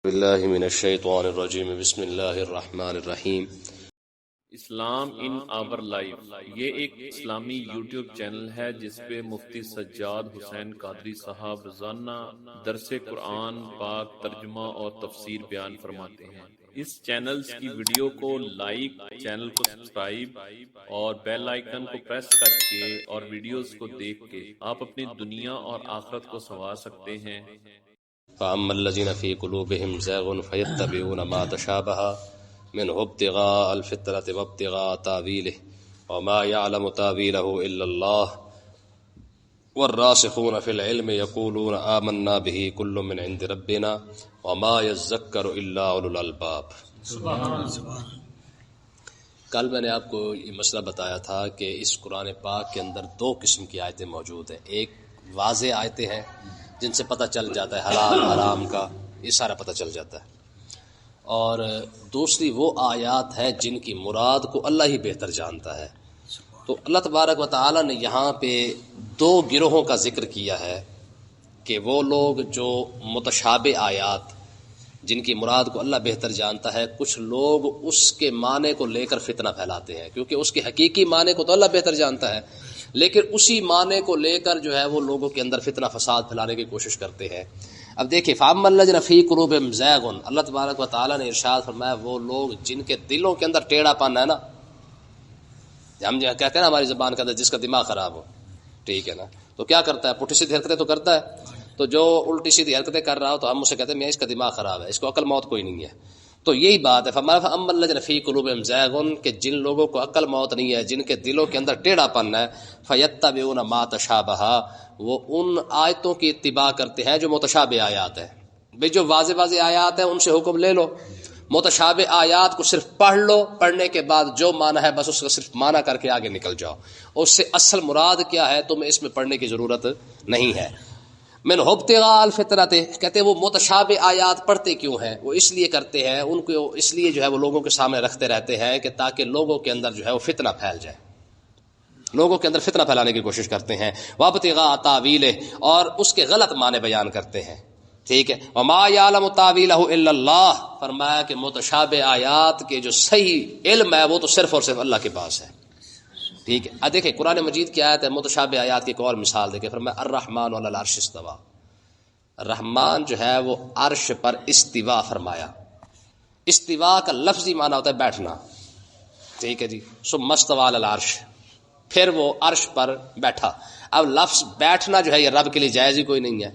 باللہ من الشیطان الرجیم بسم اللہ الرحمن الرحیم۔ اسلام ان آور لائف یہ ایک اسلامی یوٹیوب چینل ہے جس پہ مفتی سجاد حسین قادری صاحب روزانہ درس قرآن پاک ترجمہ اور تفسیر بیان فرماتے ہیں۔ اس چینل کی ویڈیو کو لائک، چینل کو سبسکرائب اور بیل آئیکن کو پریس کر کے اور ویڈیوز کو دیکھ کے آپ اپنی دنیا اور آخرت کو سنوار سکتے ہیں۔ فَأَمَّا الَّذِينَ فِي قُلُوبِهِمْ زَيْغٌ فَيَتَّبِعُونَ مَا تَشَابَهَ مِنْهُ ابْتِغَاءَ الْفِتْنَةِ وَابْتِغَاءَ تَأْوِيلِهِ وَمَا يَعْلَمُ تَأْوِيلَهُ إِلَّا اللَّهُ وَالرَّاسِخُونَ فِي الْعِلْمِ يَقُولُونَ آمَنَّا بِهِ كُلٌّ مِّنْ عِندِ رَبِّنَا وَمَا يَذَّكَّرُ إِلَّا أُولُو الْأَلْبَابِ۔ کل میں نے آپ کو یہ مسئلہ بتایا تھا کہ اس قرآن پاک کے اندر دو قسم کی آیتیں موجود ہیں۔ ایک واضح آیتیں ہیں جن سے پتہ چل جاتا ہے حلال حرام کا، یہ سارا پتہ چل جاتا ہے، اور دوسری وہ آیات ہیں جن کی مراد کو اللہ ہی بہتر جانتا ہے۔ تو اللہ تبارک و تعالی نے یہاں پہ دو گروہوں کا ذکر کیا ہے کہ وہ لوگ جو متشابہ آیات جن کی مراد کو اللہ بہتر جانتا ہے، کچھ لوگ اس کے معنی کو لے کر فتنہ پھیلاتے ہیں، کیونکہ اس کے حقیقی معنی کو تو اللہ بہتر جانتا ہے، لیکن اسی معنی کو لے کر جو ہے وہ لوگوں کے اندر فتنہ فساد پھیلانے کی کوشش کرتے ہیں۔ اب دیکھیں فَأَمَّا الَّذِينَ فِي قُلُوبِهِمْ زَيْغٌ، اللہ تبارک و تعالیٰ نے ارشاد فرمایا وہ لوگ جن کے دلوں کے اندر ٹیڑھا پن ہے نا، ہم کہتے ہیں نا ہماری زبان کے اندر جس کا دماغ خراب ہو، ٹھیک ہے نا، تو کیا کرتا ہے؟ پٹھی سیدھی حرکتیں تو کرتا ہے، تو جو الٹی سیدھی حرکتیں کر رہا ہو تو ہم اسے کہتے ہیں میں اس کا دماغ خراب ہے، اس کو عقل موت کوئی نہیں ہے۔ تو یہی بات ہے فَأَمَّا الَّذِينَ فِي قُلُوبِهِمْ زَيْغٌ کہ جن لوگوں کو عقل موت نہیں ہے، جن کے دلوں کے اندر ٹیڑھا پن ہے، فَيَتَّبِعُونَ مَا تَشَابَهَ وہ ان آیتوں کی اتباع کرتے ہیں جو متشابہ آیات ہیں۔ بھئی جو واضح آیات ہیں ان سے حکم لے لو، متشابہ آیات کو صرف پڑھ لو، پڑھنے کے بعد جو معنی ہے بس اس کا صرف معنی کر کے آگے نکل جاؤ، اس سے اصل مراد کیا ہے تمہیں اس میں پڑھنے کی ضرورت نہیں ہے۔ من ابتغاء الفتنہ کہتے ہیں وہ متشابہ آیات پڑھتے کیوں ہیں؟ وہ اس لیے کرتے ہیں، ان کو اس لیے جو ہے وہ لوگوں کے سامنے رکھتے رہتے ہیں کہ تاکہ لوگوں کے اندر جو ہے وہ فتنہ پھیل جائے، لوگوں کے اندر فتنہ پھیلانے کی کوشش کرتے ہیں۔ وابتغاء تاویلہ اور اس کے غلط معنی بیان کرتے ہیں، ٹھیک ہے۔ وما یعلم تاویلہ الا اللہ فرمایا کہ متشابہ آیات کے جو صحیح علم ہے وہ تو صرف اور صرف اللہ کے پاس ہے، ٹھیک ہے۔ دیکھیں قرآن مجید کی آیت ہے متشابہ آیات کی ایک اور مثال دیکھیں، فرمایا الرحمن علی العرش استوى، الرحمن جو ہے وہ عرش پر استوا فرمایا۔ استوا کا لفظی معنی ہوتا ہے بیٹھنا، ٹھیک ہے جی۔ ثم استوى علی العرش پھر وہ عرش پر بیٹھا۔ اب لفظ بیٹھنا جو ہے یہ رب کے لیے جائز ہی کوئی نہیں ہے،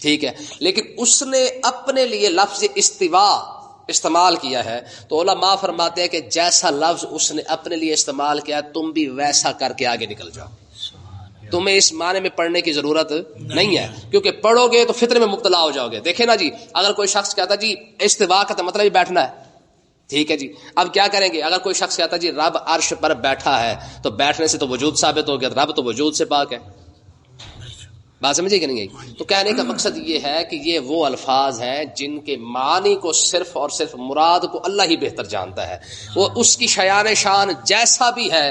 ٹھیک ہے، لیکن اس نے اپنے لیے لفظ استوا استعمال کیا ہے، تو علماء فرماتے ہیں کہ جیسا لفظ اس نے اپنے لیے استعمال کیا تم بھی ویسا کر کے آگے نکل جاؤ، تمہیں اس معنی میں پڑھنے کی ضرورت نہیں ہے، کیونکہ پڑھو گے تو فتنے میں مبتلا ہو جاؤ گے۔ دیکھیں نا جی، اگر کوئی شخص کہتا جی استوا کا مطلب ہی بیٹھنا ہے، ٹھیک ہے جی، اب کیا کریں گے؟ اگر کوئی شخص کہتا جی رب عرش پر بیٹھا ہے تو بیٹھنے سے تو وجود ثابت ہو گیا، رب تو وجود سے پاک ہے، بات سمجھے کہ نہیں گئی؟ تو کہنے کا مقصد یہ ہے کہ یہ وہ الفاظ ہیں جن کے معنی کو صرف اور صرف مراد کو اللہ ہی بہتر جانتا ہے، وہ اس کی شیان شان جیسا بھی ہے۔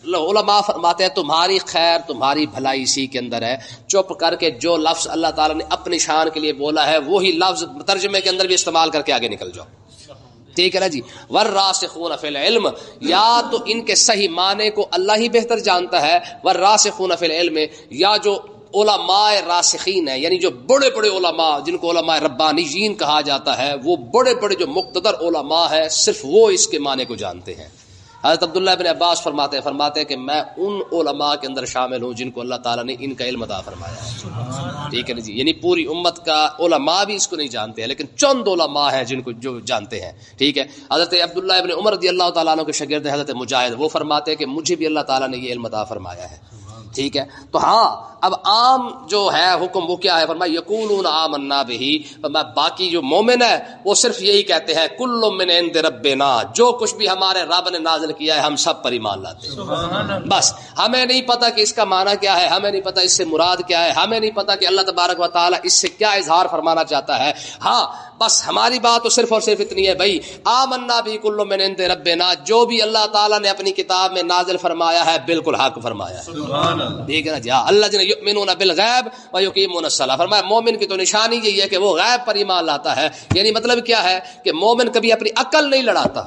علماء فرماتے ہیں تمہاری خیر تمہاری بھلائی اسی کے اندر ہے، چپ کر کے جو لفظ اللہ تعالیٰ نے اپنی شان کے لیے بولا ہے وہی لفظ ترجمے کے اندر بھی استعمال کر کے آگے نکل جاؤ، ٹھیک ہے نا جی۔ والراسخون فی العلم یا تو ان کے صحیح معنی کو اللہ ہی بہتر جانتا ہے، والراسخون فی العلم یا جو علماء راسخین ہیں، یعنی جو بڑے بڑے علماء جن کو علماء ربانیین کہا جاتا ہے، وہ بڑے بڑے جو مقتدر علماء ہیں صرف وہ اس کے معنی کو جانتے ہیں۔ حضرت عبداللہ بن عباس فرماتے ہیں کہ میں ان علماء کے اندر شامل ہوں جن کو اللہ تعالیٰ نے ان کا علم عطا فرمایا ہے، ٹھیک ہے نا جی، یعنی پوری امت کا علماء بھی اس کو نہیں جانتے ہیں، لیکن چند علماء ہیں جن کو جو جانتے ہیں، ٹھیک ہے۔ حضرت عبداللہ بن عمر رضی اللہ تعالیٰ عنہ کے شاگرد حضرت مجاہد وہ فرماتے ہیں کہ مجھے بھی اللہ تعالیٰ نے یہ علم عطا فرمایا ہے، ٹھیک ہے۔ تو ہاں اب عام جو ہے حکم وہ کیا ہے؟ فرمایا یقولون آمنا بہ، فرمایا باقی جو مومن ہے وہ صرف یہی کہتے ہیں کل من عند ربنا، جو کچھ بھی ہمارے رب نے نازل کیا ہے ہم سب پر ایمان لاتے ہیں، بس ہمیں نہیں پتا کہ اس کا معنی کیا ہے، ہمیں نہیں پتا اس سے مراد کیا ہے، ہمیں نہیں پتا کہ اللہ تبارک و تعالی اس سے کیا اظہار فرمانا چاہتا ہے، ہاں بس ہماری بات تو صرف اور صرف اتنی ہے بھائی آمنا بھی کل من عند ربنا، جو بھی اللہ تعالیٰ نے اپنی کتاب میں نازل فرمایا ہے بالکل حق فرمایا ہے، ٹھیک ہے نا جی ہاں. الذین یؤمنون بالغیب ویقیمون الصلاۃ. فرمایا مومن کی تو نشانی یہی ہے کہ وہ غیب پر ایمان لاتا ہے. یعنی مطلب کیا ہے کہ مومن کبھی اپنی عقل نہیں لڑاتا.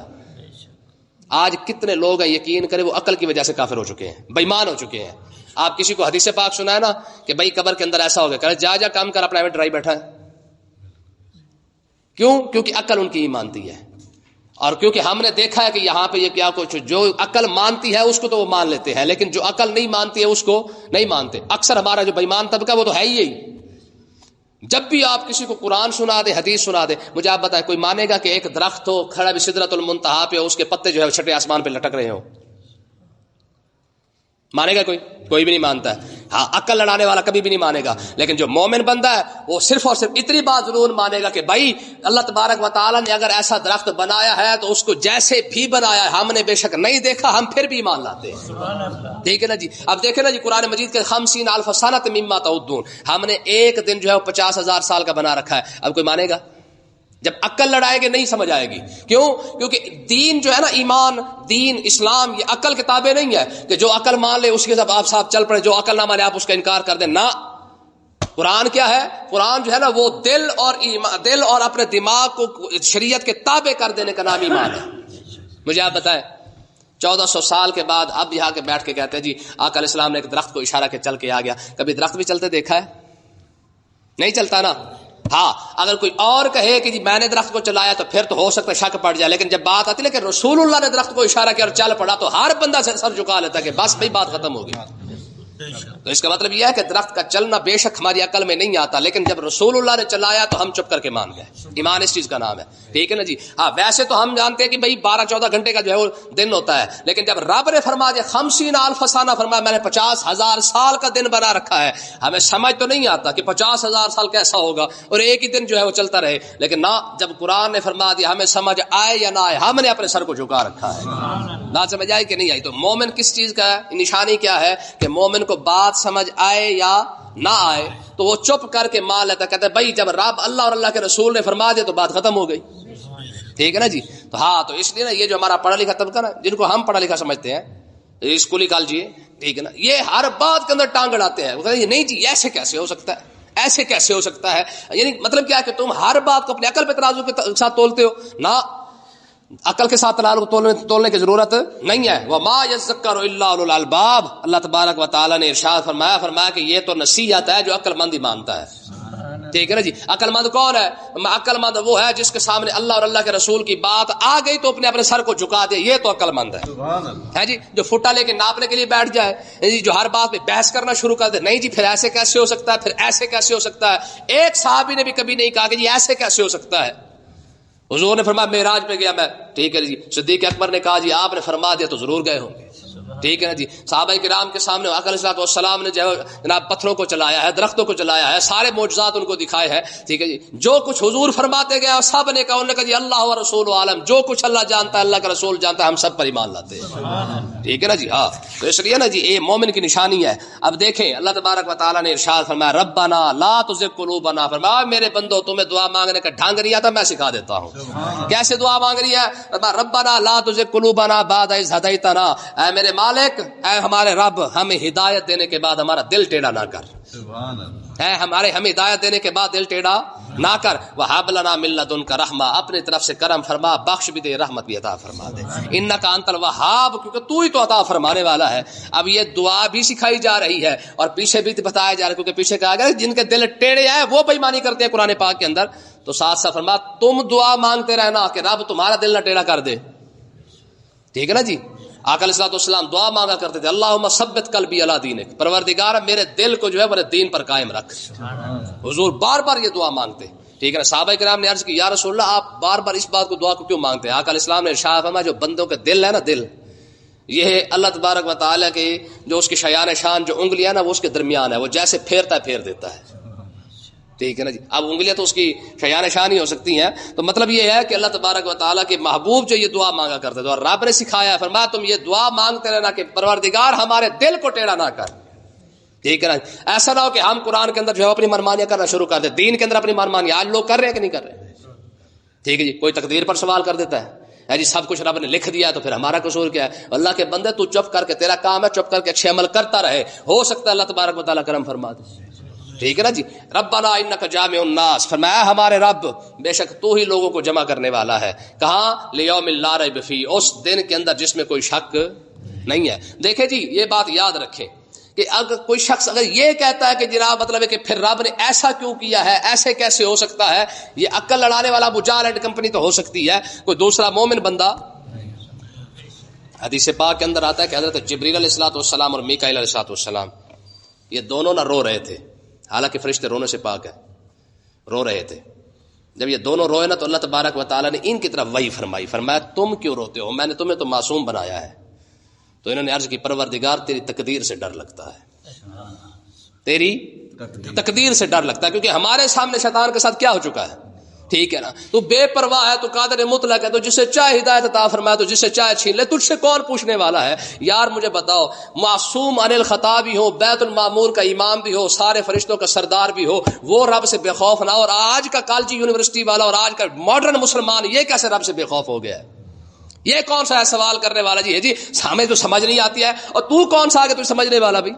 آج کتنے لوگ ہیں یقین کرے وہ عقل کی وجہ سے کافر ہو چکے ہیں, بے ایمان ہو چکے ہیں. آپ کسی کو حدیث پاک سنائے نا کہ بھائی قبر کے اندر ایسا ہو گیا, کہ جا کام کر پرائیویٹ ڈرائی بیٹھا ہے. کیوں؟ کیونکہ عقل ان کی ہی مانتی ہے. اور کیونکہ ہم نے دیکھا ہے کہ یہاں پہ یہ کیا کچھ جو عقل مانتی ہے اس کو تو وہ مان لیتے ہیں, لیکن جو عقل نہیں مانتی ہے اس کو نہیں مانتے. اکثر ہمارا جو بے ایمان طبقہ وہ تو ہے ہی یہی. جب بھی آپ کسی کو قرآن سنا دے, حدیث سنا دے, مجھے آپ بتائیں کوئی مانے گا کہ ایک درخت ہو کھڑا بھی سدرۃ المنتہا پہ, اس کے پتے جو ہے چھٹے آسمان پہ لٹک رہے ہوں؟ مانے گا کوئی؟ کوئی بھی نہیں مانتا ہے. ہاں عقل لڑانے والا کبھی بھی نہیں مانے گا. لیکن جو مومن بندہ ہے وہ صرف اور صرف اتنی بات ضرور مانے گا کہ بھائی اللہ تبارک و تعالیٰ نے اگر ایسا درخت بنایا ہے تو اس کو جیسے بھی بنایا ہے, ہم نے بے شک نہیں دیکھا, ہم پھر بھی ایمان لاتے ہیں. ٹھیک ہے نا جی. اب دیکھیں نا جی قرآن مجید کے 50,000 سنۃ مما تعدون, ہم نے ایک دن جو ہے 50,000 سال کا بنا رکھا ہے. اب کوئی مانے گا؟ جب عقل لڑائے گے نہیں سمجھ آئے گی. کیوں؟ کیونکہ دین جو ہے نا, ایمان, دین, اسلام, یہ عقل کے تابع نہیں ہے کہ جو عقل مان لے اس کے ساتھ آپ صاحب چل پڑے, جو عقل نہ مانے آپ اس کا انکار کر دیں. نہ, قرآن کیا ہے؟ قرآن جو ہے نا وہ دل اور اپنے دماغ کو شریعت کے تابع کر دینے کا نام ایمان ہے. مجھے آپ بتائیں 1400 سال کے بعد اب یہاں کے بیٹھ کے کہتے ہیں جی آقا علیہ السلام نے ایک درخت کو اشارہ کے چل کے آ گیا. کبھی درخت بھی چلتے دیکھا ہے؟ نہیں چلتا نا. ہاں اگر کوئی اور کہے کہ جی میں نے درخت کو چلایا تو پھر تو ہو سکتا ہے شک پڑ جائے, لیکن جب بات آتی ہے کہ رسول اللہ نے درخت کو اشارہ کیا اور چل پڑا تو ہر بندہ سر جھکا لیتا ہے کہ بس بھئی بات ختم ہو گئی. تو اس کا مطلب یہ ہے کہ درخت کا چلنا بے شک ہماری عقل میں نہیں آتا, لیکن جب رسول اللہ نے چلایا تو ہم چپ کر کے مان گئے. ایمان اس چیز کا نام ہے. ٹھیک ہے نا جی ہاں. ویسے تو ہم جانتے ہیں کہ بھئی 12-14 گھنٹے کا جو ہے وہ دن ہوتا ہے, لیکن جب رب نے فرما دیا 50,000 سنہ, فرمایا میں نے 50,000 سال کا دن بنا رکھا ہے, ہمیں سمجھ تو نہیں آتا کہ 50,000 سال کیسا ہوگا اور ایک ہی دن جو ہے وہ چلتا رہے. لیکن نہ, جب قرآن نے فرما دیا ہمیں سمجھ آئے یا نہ آئے, ہم نے اپنے سر کو جھکا رکھا ہے. نہ سمجھ آئی کہ نہیں آئی. تو مومن کس چیز کا ہے, نشانی کیا ہے کہ مومن کو بات سمجھ آئے یا نہ آئے تو وہ چپ کر کے مان لیتا, کہتا ہے بھائی جب رب اللہ اور اللہ کے رسول نے فرما دیا تو بات ختم ہو گئی. ٹھیک ہے نا جی. تو ہاں تو اس لیے نا یہ جو ہمارا پڑھا لکھا طبقہ نا, جن کو ہم پڑھا لکھا سمجھتے ہیں, اسکولی کالجی, ٹھیک ہے نا, یہ ہر بات کے اندر ٹانگ اڑاتے ہیں. وہ کہتے ہیں نہیں جی ایسے کیسے ہو سکتا ہے, ایسے کیسے ہو سکتا ہے. یعنی مطلب کیا ہے کہ تم ہر بات کو اپنی عقل پہ ترازو کے ساتھ تولتے ہو. نہ, عقل کے ساتھ تولنے کی ضرورت نہیں ہے. وما یذکر الا اولو الالباب, اللہ تبارک و تعالی نے ارشاد فرمایا کہ یہ تو نصیحت ہے جو عقل مند ہی مانتا ہے. ٹھیک ہے نا جی. عقل مند کون ہے؟ عقل مند وہ ہے جس کے سامنے اللہ اور اللہ کے رسول کی بات آ گئی تو اپنے سر کو جھکا دے, یہ تو عقل مند ہے جی. جو فٹا لے کے ناپنے کے لیے بیٹھ جائے جی, جو ہر بات پہ بحث کرنا شروع کر دے, نہیں جی پھر ایسے کیسے ہو سکتا ہے, پھر ایسے کیسے ہو سکتا ہے. ایک صحابی نے بھی کبھی نہیں کہا کہ جی ایسے کیسے ہو سکتا ہے. حضور نے فرمایا معراج پہ گیا میں, ٹھیک ہے جی. صدیق اکبر نے کہا جی آپ نے فرما دیا تو ضرور گئے ہوں گے. ٹھیک ہے نا جی. صحابہ کرام کے سامنے آقا علیہ السلام نے جو جناب پتھروں کو چلایا ہے, درختوں کو چلایا ہے, سارے معجزات ان کو دکھائے ہیں. ٹھیک ہے جی. جو کچھ حضور فرماتے گئے سب نے کہا, انہوں نے کہا جی اللہ و رسول عالم, جو کچھ اللہ جانتا ہے اللہ کا رسول جانتا ہے, ہم سب پر ایمان لاتے ہیں. ٹھیک ہے نا جی. ہاں تو اس لیے نا جی یہ مومن کی نشانی ہے. اب دیکھیں اللہ تبارک و تعالیٰ نے ارشاد فرمایا ربنا لا تزغ قلوبنا, فرمایا میرے بندو تمہیں دعا مانگنے کا ڈھنگ نہیں آتا, میں سکھا دیتا ہوں کیسے دعا مانگ رہی ہے. ربنا لا تزغ قلوبنا بعد اذ ہدیتنا, اے میرے مالک, اے ہمارے رب, ہمیں ہدایت دینے کے بعد ہمارا دل ٹیڑھا نہ کر. اے ہمیں ہدایت دینے کے بعد دل ٹیڑھا نہ کر. وہب لنا من لدنک رحمہ, اپنی طرف سے کرم فرما, بخش بھی دے, رحمت بھی عطا فرما دے. انک انت الوہاب, کیونکہ تو ہی تو عطا فرمانے والا ہے. اب یہ دعا بھی سکھائی جا رہی ہے اور پیچھے بھی بتایا جا رہا ہے, کیونکہ پیچھے کہا گیا جن کے دل ٹیڑھے ہیں وہ بے ایمانی کرتے ہیں قرآن پاک کے اندر. تو ساتھ ساتھ فرما تم دعا مانگتے رہنا کہ رب تمہارا دل نہ ٹیڑھا کر دے. ٹھیک ہے نا جی. آقا علیہ السلام دعا مانگا کرتے تھے اللہم ثبت قلبی علی دینک, پروردگار میرے دل کو جو ہے میرے دین پر قائم رکھ. حضور بار بار یہ دعا مانگتے. ٹھیک ہے نا. صحابہ کرام نے عرض کی یا رسول اللہ آپ بار بار اس بات کو دعا کو کیوں مانگتے ہیں؟ آقا علیہ السلام نے ارشاد فرمایا جو بندوں کے دل ہے نا, دل یہ اللہ تبارک و تعالیٰ کے جو اس کی شیان شان جو انگلیاں نا وہ اس کے درمیان ہے, وہ جیسے پھیرتا ہے پھیر دیتا ہے. ٹھیک ہے نا جی. اب انگلیاں تو اس کی شیان شان ہی ہو سکتی ہیں. تو مطلب یہ ہے کہ اللہ تبارک و تعالیٰ کے محبوب جو یہ دعا مانگا کرتے تھے اور رب نے سکھایا, فرمایا تم یہ دعا مانگتے رہنا کہ پروردگار ہمارے دل کو ٹیڑھا نہ کر. ٹھیک ہے نا. ایسا نہ ہو کہ ہم قرآن کے اندر جو ہے اپنی منمانیاں کرنا شروع کر دیں, دین کے اندر اپنی منمانیاں. آج لوگ کر رہے ہیں کہ نہیں کر رہے؟ ٹھیک ہے جی. کوئی تقدیر پر سوال کر دیتا ہے, جی سب کچھ رب نے لکھ دیا تو پھر ہمارا قصور کیا ہے؟ اللہ کے بندے تو چپ کر کے، تیرا کام ہے چپ کر کے اچھے عمل کرتا رہے، ہو سکتا ہے اللہ تبارک و تعالیٰ کرم فرما دے. ٹھیک ہے نا جی. ربنا انک جامع الناس، فرمایا ہمارے رب بے شک تو ہی لوگوں کو جمع کرنے والا ہے. کہاں؟ لیوم لا ریب فیہ، اس دن کے اندر جس میں کوئی شک نہیں ہے. دیکھیں جی یہ بات یاد رکھیں کہ اگر کوئی شخص اگر یہ کہتا ہے کہ جناب مطلب ہے کہ پھر رب نے ایسا کیوں کیا ہے، ایسے کیسے ہو سکتا ہے، یہ عقل لڑانے والا ابو جہل اینڈ کمپنی تو ہو سکتی ہے، کوئی دوسرا مومن بندہ. حدیث پاک کے اندر آتا ہے کہ حضرت جبریل علیہ الصلوۃ والسلام اور میکائیل علیہ الصلوۃ والسلام یہ دونوں نہ رو رہے تھے، حالانکہ فرشتے رونے سے پاک ہے، رو رہے تھے. جب یہ دونوں روئے نا تو اللہ تبارک و تعالیٰ نے ان کی طرف وحی فرمائی، فرمایا تم کیوں روتے ہو، میں نے تمہیں تو معصوم بنایا ہے. تو انہوں نے عرض کی پروردگار تیری تقدیر سے ڈر لگتا ہے، تیری تقدیر سے ڈر لگتا ہے، کیونکہ ہمارے سامنے شیطان کے ساتھ کیا ہو چکا ہے. ٹھیک ہے نا، تو بے پرواہ ہے، تو قادر مطلق ہے، تو جسے چاہے ہدایت عطا فرمائے تو جسے چاہے چھین لے، تجھ سے کون پوچھنے والا ہے. یار مجھے بتاؤ، معصوم عن الخطا بھی ہو، بیت المعمور کا امام بھی ہو، سارے فرشتوں کا سردار بھی ہو، وہ رب سے بے خوف نہ ہو، اور آج کا کالجی یونیورسٹی والا اور آج کا ماڈرن مسلمان یہ کیسے رب سے بے خوف ہو گیا ہے؟ یہ کون سا ہے سوال کرنے والا؟ جی ہے جی ہمیں تو سمجھ نہیں آتی ہے، اور تو کون سا آگے تو سمجھنے والا بھی.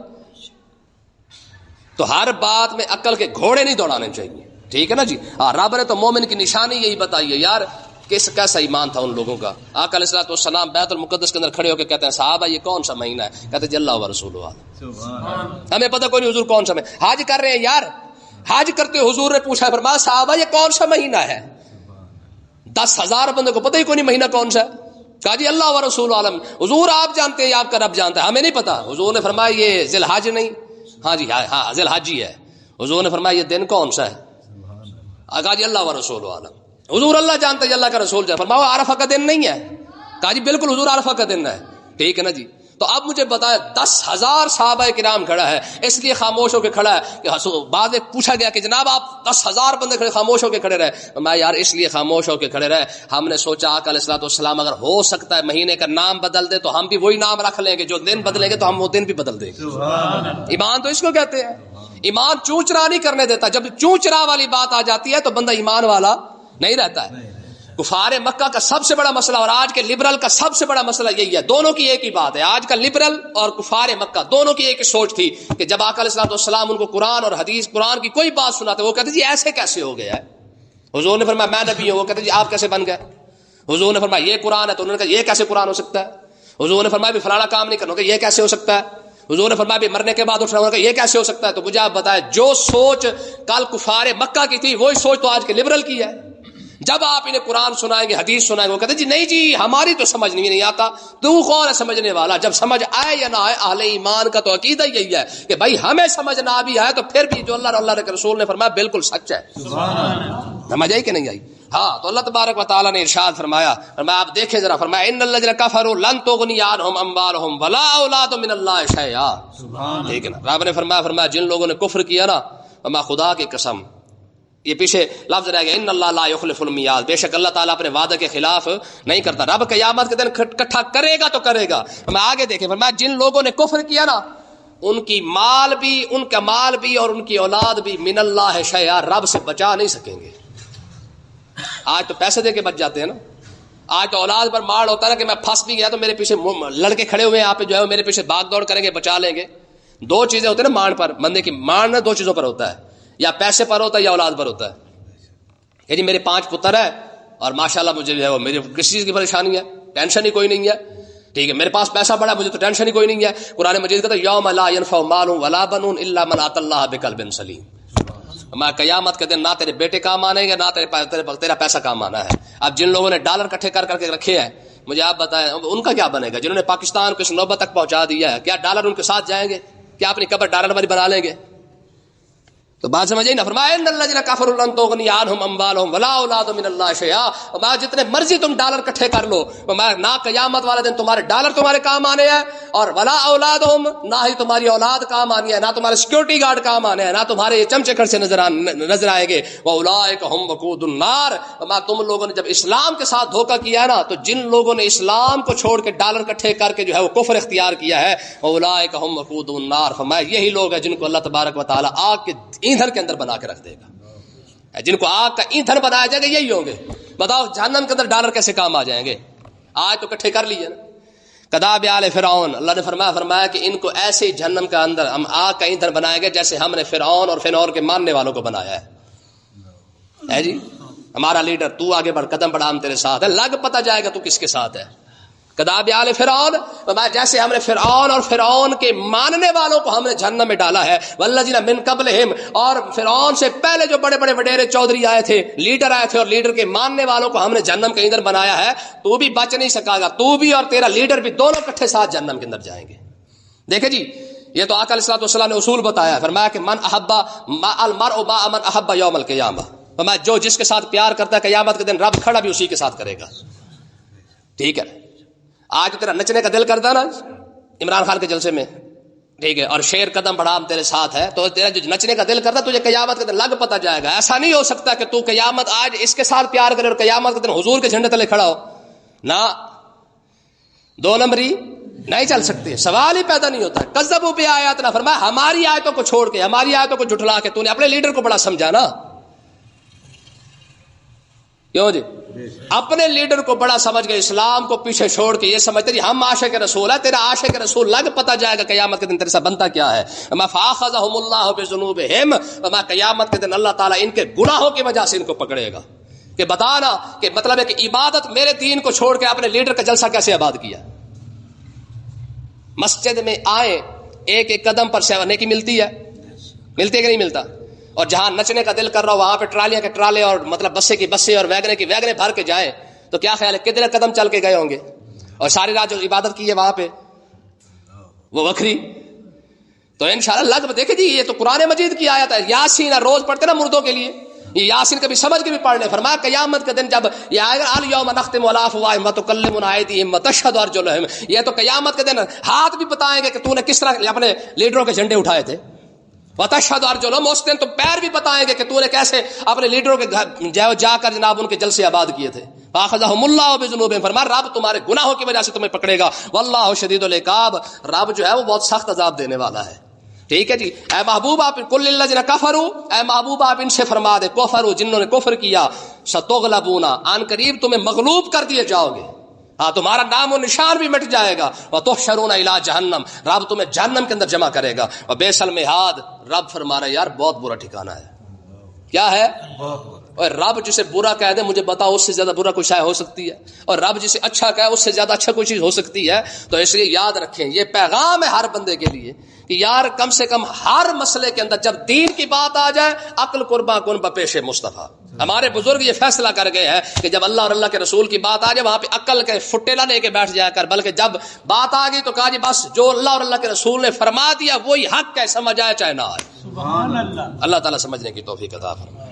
تو ہر بات میں عقل کے گھوڑے نہیں دوڑانے چاہیے. ٹھیک ہے نا جی. ہاں رب نے تو مومن کی نشانی یہی بتائی ہے. یار کیسا ایمان تھا ان لوگوں کا. آقا علیہ الصلوۃ والسلام بیت المقدس کے اندر کھڑے ہو کے کہتے ہیں صحابہ یہ کون سا مہینہ ہے؟ کہتے ہیں اللہ و رسول ہمیں پتہ کوئی نہیں حضور کون سا مہینہ. حج کر رہے ہیں یار، حج کرتے حضور نے پوچھا، فرمایا صحابہ یہ کون سا مہینہ ہے؟ 10,000 بندے کو پتہ ہی کوئی نہیں مہینہ کون سا ہے. کہا جی اللہ و رسول عالم، حضور آپ جانتے ہیں، آپ کا رب جانتا ہے، ہمیں نہیں پتا. حضور نے فرمایا یہ ذی الحج نہیں، ہاں جی ہاں ذی الحج ہی ہے. حضور نے فرمایا یہ دن کون سا ہے؟ کہا جی اللہ و رسول عالم. حضور اللہ جانتے ہیں، اللہ کا رسول جانتا. فرمایا عرفہ کا دن نہیں ہے؟ کہا جی بالکل حضور عرفہ کا دن ہے. ٹھیک ہے نا جی. تو اب مجھے بتایا 10,000 صحابہ کرام کھڑا ہے، اس لیے خاموش ہو کے کھڑا ہے کہ بعد میں پوچھا گیا کہ جناب آپ 10,000 بندے کھڑے خاموش ہو کے کھڑے رہے. میں یار اس لیے خاموش ہو کے کھڑے رہے، ہم نے سوچا آقا علیہ الصلوۃ والسلام اگر ہو سکتا ہے مہینے کا نام بدل دے تو ہم بھی وہی نام رکھ لیں گے، جو دن بدلیں گے تو ہم وہ دن بھی بدل دیں گے. ایمان تو اس کو کہتے ہیں. ایمان چوں چرا نہیں کرنے دیتا. جب چوں چرا والی بات آ جاتی ہے تو بندہ ایمان والا نہیں رہتا ہے. کفار مکہ کا سب سے بڑا مسئلہ اور آج کے لبرل کا سب سے بڑا مسئلہ یہی ہے، دونوں کی ایک ہی بات ہے. آج کا لبرل اور کفار مکہ دونوں کی ایک ہی سوچ تھی کہ جب آقا علیہ الصلوۃ والسلام ان کو قرآن اور حدیث قرآن کی کوئی بات سناتے وہ کہتے جی ایسے کیسے ہو گیا ہے. حضور نے فرمایا میں نبی ہوں، وہ کہتے جی آپ کیسے بن گئے. حضور نے فرمایا یہ قرآن ہے، تو انہوں نے کہا یہ کیسے قرآن ہو سکتا ہے. حضور نے فرمایا بھی فلانا کام نہیں کرنا، کہ یہ کیسے ہو سکتا ہے. حضور نے فرمایا بھی مرنے کے بعد اٹھنا ہوگا، یہ کیسے ہو سکتا ہے. تو مجھے آپ بتائیں جو سوچ کل کفار مکہ کی تھی وہی سوچ تو آج کے لبرل کی ہے. جب آپ انہیں قرآن سنائیں گے حدیث سنائیں گے وہ کہتے ہیں جی نہیں جی ہماری تو سمجھ نہیں آتا. تو کون ہے سمجھنے والا؟ جب سمجھ آئے یا نہ آئے اہل ایمان کا تو عقیدہ یہی ہے کہ بھائی ہمیں سمجھ نہ بھی آئے تو پھر بھی جو اللہ کے رسول نے فرمایا بالکل سچ ہے. سمجھ آئی کہ نہیں آئی؟ ہاں. تو اللہ تبارک و تعالیٰ نے ارشاد فرمایا آپ دیکھیں ذرا، فرمایا ان الذین کفروا لن تغنی عنہم اموالہم ولا اولادہم من اللہ شیئا. ٹھیک ہے نا. رب نے فرمایا جن لوگوں نے کفر کیا نا، میں خدا کی قسم، یہ پیچھے لفظ رہ گیا ان اللہ لا یخلف المیعاد، بے شک اللہ تعالیٰ اپنے وعدے کے خلاف نہیں کرتا. رب قیامت کے دن اکٹھا کرے گا تو کرے گا. میں آگے دیکھیں فرمایا جن لوگوں نے کفر کیا نا ان کی مال بھی، ان کا مال بھی اور ان کی اولاد بھی من اللہ شیئا، رب سے بچا نہیں سکیں گے. آج تو پیسے دے کے بچ جاتے ہیں نا. آج تو اولاد پر مار ہوتا ہے نا کہ میں پھنس بھی گیا تو میرے پیچھے لڑکے کھڑے ہوئے ہیں آپ جو ہے میرے پیچھے بھاگ دوڑ کریں گے، بچا لیں گے. دو چیزیں ہوتی ہیں نا مان پر، بندے کی مان دو چیزوں پر ہوتا ہے، یا پیسے پر ہوتا ہے یا اولاد پر ہوتا ہے. کہ جی میرے 5 پتر ہے اور ماشاءاللہ مجھے جو ہے وہ میری کسی چیز کی پریشانی ہے، ٹینشن ہی کوئی نہیں ہے. ٹھیک ہے میرے پاس پیسہ بڑا، مجھے تو ٹینشن ہی کوئی نہیں ہے. قرآن مجید کہتا ہے یوم لا ینفع مال ولا بنون الا من اتى اللہ بقلب سلیم. میں قیامت کے دن نہ تیرے بیٹے کام آنے گے نہ تیرا پیسہ کام آنا ہے. اب جن لوگوں نے ڈالر اکٹھے کر کے رکھے ہیں مجھے آپ بتائیں ان کا کیا بنے گا؟ جنہوں نے پاکستان کو اس نوبت تک پہنچا دیا ہے، کیا ڈالر ان کے ساتھ جائیں گے؟ کیا اپنی قبر ڈالر والی بنا لیں گے؟ تو بات سمجھیں نا. فرمایا ان الذین کفروا لن تغنی عنہم اموالہم ولا اولادہم من اللہ شیئا. میں جتنے مرضی تم ڈالر اکٹھے کر لو، میں نہ قیامت والے دن تمہارے ڈالر تمہارے کام آنے ہیں اور ولا اولادہم، نہ ہی تمہاری اولاد کام آنی ہے، نہ تمہارے سیکورٹی گارڈ کام آنے ہیں، نہ تمہارے یہ چمچے کھڑ سے نظر آئیں گے. واولئک ہم وقود النار. میں تم لوگوں نے جب اسلام کے ساتھ دھوکہ کیا نا، تو جن لوگوں نے اسلام کو چھوڑ کے ڈالر اکٹھے کر کے جو ہے وہ کفر اختیار کیا ہے، واولئک ہم وقود النار. فرمایا یہی لوگ ہیں جن کو اللہ تبارک و تعالی آگ کے ایندھن کے اندر بنا کے رکھ دے گا. جن کو آگ کا ایندھن بنایا جائے گا یہی ہوں گے. بتاؤ جہنم کے اندر ڈالر کیسے کام آ جائیں گے؟ آج تو اکٹھے کر لیے نا. کذاب آل فرعون، اللہ نے فرمایا کہ ان کو ایسے ہی جہنم کا اندر ہم آگ کا ایندھن بنائیں گے جیسے ہم نے فرعون اور فرعون کے ماننے والوں کو بنایا ہے جی. ہمارا لیڈر، تو آگے بڑھ، قدم بڑھا، ہم تیرے ساتھ ہے، لگ پتہ جائے گا تو کس کے ساتھ ہے. کذاب آل فرعون، جیسے ہم نے فرعون اور فرعون کے ماننے والوں کو ہم نے جہنم میں ڈالا ہے. والذین من قبلہم، اور فرعون سے پہلے جو بڑے بڑے وڈیرے چودھری آئے تھے، لیڈر آئے تھے، اور لیڈر کے ماننے والوں کو ہم نے جہنم کے اندر بنایا ہے. تو بھی بچ نہیں سکا گا، تو بھی اور تیرا لیڈر بھی، دونوں اکٹھے ساتھ جہنم کے اندر جائیں گے. دیکھیں جی، یہ تو آقا علیہ الصلوۃ والسلام نے اصول بتایا. فرمایا کہ من احب المرء مع من احب یوم القیامہ، فرمایا جو جس کے ساتھ پیار کرتا ہے قیامت کے دن رب کھڑا بھی اسی کے ساتھ کرے گا. ٹھیک ہے، آج تیرا نچنے کا دل کرتا ہے نا عمران خان کے جلسے میں، ٹھیک ہے، اور شیر قدم بڑھا ہم تیرے ساتھ ہے، تو تیرا جو نچنے کا دل کرتا ہے تجھے قیامت کے دن لگ پتہ جائے گا. ایسا نہیں ہو سکتا کہ تو قیامت آج اس کے ساتھ پیار کرے اور قیامت کے دن حضور کے جھنڈے تلے کھڑا ہو. نہ، دو نمبری نہیں چل سکتے، سوال ہی پیدا نہیں ہوتا. کذبوا بآیاتنا، فرمایا ہماری آیتوں کو چھوڑ کے، ہماری آیتوں کو جھٹلا کے تو نے اپنے لیڈر کو بڑا سمجھا نا. کیوں جی؟ اپنے لیڈر کو بڑا سمجھ گئے، اسلام کو پیچھے چھوڑ کے یہ سمجھتے جی ہم عاشق رسول ہے. تیرا عاشق رسول لگ پتہ جائے گا قیامت کے دن تیرے ساتھ بنتا کیا ہے. فاخذہم اللہ بذنوبہم، قیامت کے دن اللہ تعالیٰ ان کے گناہوں کی وجہ سے ان کو پکڑے گا. کہ بتانا کہ مطلب ہے کہ عبادت میرے دین کو چھوڑ کے اپنے لیڈر کا جلسہ کیسے آباد کیا. مسجد میں آئے، ایک ایک قدم پر نیکی ملتی ہے کہ نہیں ملتا. اور جہاں نچنے کا دل کر رہا ہو وہاں پہ ٹرالیاں کے ٹرالے اور مطلب بسیں کی بسیں اور ویگنے کی ویگنے بھر کے جائیں تو کیا خیال ہے کتنے قدم چل کے گئے ہوں گے. اور ساری رات جو عبادت کی ہے وہاں پہ وہ وکھری. تو انشاءاللہ لگ دیکھیں جی، یہ تو قرآن مجید کی آیت ہے. یاسین روز پڑھتے نا مردوں کے لیے، یہ یاسین کبھی سمجھ کے بھی پڑھ لیں. فرمایا قیامت کے دن جب یہ آئے گا الیوم نختم علی افواہہم وتکلمنا ایدیہم وتشہد ارجلہم، یہ تو قیامت کے دن ہاتھ بھی بتائیں گے کہ تو نے کس طرح اپنے لیڈروں کے جھنڈے اٹھائے تھے. وتشہد ارجلہم، اس دن تو پیر بھی بتائیں گے کہ تو نے کیسے اپنے لیڈروں کے گھر جا کر جناب ان کے جلسے آباد کیے تھے. فاخذہم اللہ بذنوبہم، فرمایا رب تمہارے گناہوں کی وجہ سے تمہیں پکڑے گا. واللہ شدید العقاب، رب جو ہے وہ بہت سخت عذاب دینے والا ہے. ٹھیک ہے جی. اے محبوب آپ کل للذین کفروا، اے محبوب آپ ان سے فرما دے کفروا، جنہوں نے کفر کیا، ستغلبون، آن قریب تمہیں مغلوب کر دیے جاؤ گے. ہاں، تمہارا نام و نشان بھی مٹ جائے گا. وتحشرون الی جہنم، رب تمہیں جہنم کے اندر جمع کرے گا. وبئس المہاد، رب فرما رہا ہے یار بہت برا ٹھکانہ ہے. کیا ہے؟ اور رب جسے برا کہہ دے مجھے بتاؤ اس سے زیادہ برا کوئی شے ہو سکتی ہے؟ اور رب جسے اچھا کہے اس سے زیادہ اچھا کوئی چیز ہو سکتی ہے؟ تو اس لیے یاد رکھیں، یہ پیغام ہے ہر بندے کے لیے کہ یار کم سے کم ہر مسئلے کے اندر جب دین کی بات آ جائے عقل قرباں کن بپیش مصطفیٰ. ہمارے بزرگ یہ فیصلہ کر گئے ہیں کہ جب اللہ اور اللہ کے رسول کی بات آ جائے وہاں پہ عقل کے فٹے نہ لے کے بیٹھ جایا کر، بلکہ جب بات آ گئی تو کہا جی بس جو اللہ اور اللہ کے رسول نے فرما دیا وہی حق ہے، سمجھ آئے چاہے نہ آئے. سبحان اللہ. اللہ تعالیٰ سمجھنے کی توفیق عطا فرمائے.